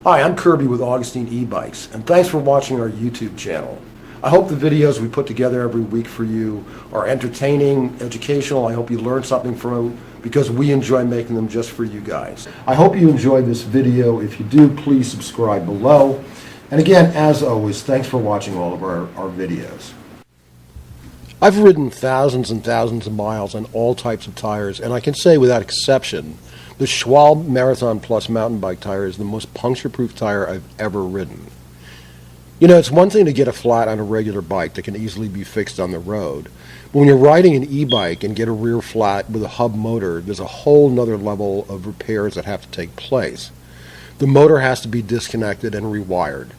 Hi, I'm Kirby with Augustine e-bikes, and thanks for watching our YouTube channel. I hope the videos we put together every week for you are entertaining, educational. I hope you learn something from them because we enjoy making them just for you guys. I hope you enjoyed this video. If you do, please subscribe below. And again, as always, thanks for watching all of our videos. I've ridden thousands and thousands of miles on all types of tires, and I can say without exception, the Schwalbe Marathon Plus mountain bike tire is the most puncture-proof tire I've ever ridden. You know, it's one thing to get a flat on a regular bike that can easily be fixed on the road. But when you're riding an e-bike and get a rear flat with a hub motor, there's a whole nother level of repairs that have to take place. The motor has to be disconnected and rewired.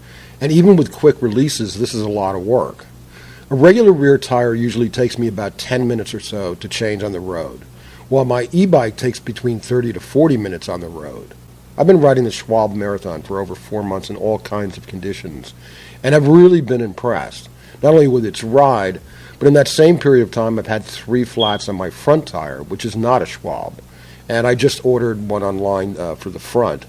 And even with quick releases, this is a lot of work. A regular rear tire usually takes me about 10 minutes or so to change on the road, while my e-bike takes between 30 to 40 minutes on the road. I've been riding the Schwalbe Marathon for over 4 months in all kinds of conditions, and I've really been impressed, not only with its ride, but in that same period of time I've had 3 flats on my front tire, which is not a Schwalbe, and I just ordered one online for the front.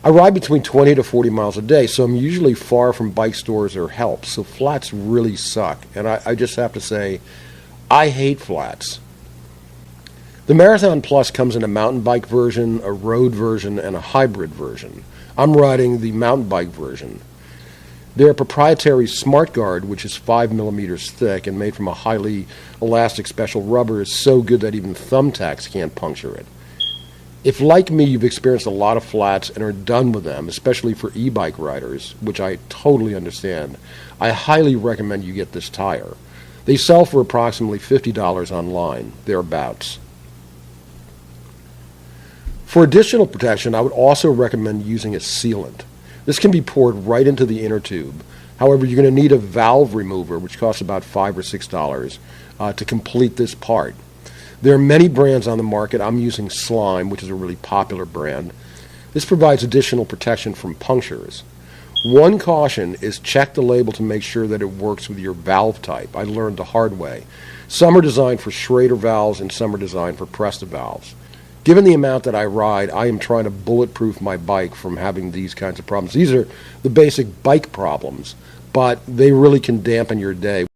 I ride between 20 to 40 miles a day, so I'm usually far from bike stores or help, so flats really suck, and I just have to say, I hate flats. The Marathon Plus comes in a mountain bike version, a road version, and a hybrid version. I'm riding the mountain bike version. Their proprietary Smart Guard, which is 5 millimeters thick and made from a highly elastic special rubber, is so good that even Thumbtacks can't puncture it. If, like me, you've experienced a lot of flats and are done with them, especially for e-bike riders, which I totally understand, I highly recommend you get this tire. They sell for approximately $50 online, thereabouts. For additional protection, I would also recommend using a sealant. This can be poured right into the inner tube. However, you're going to need a valve remover, which costs about $5 or $6 to complete this part. There are many brands on the market. I'm using Slime, which is a really popular brand. This provides additional protection from punctures. One caution is check the label to make sure that it works with your valve type. I learned the hard way. Some are designed for Schrader valves and some are designed for Presta valves. Given the amount that I ride, I am trying to bulletproof my bike from having these kinds of problems. These are the basic bike problems, but they really can dampen your day.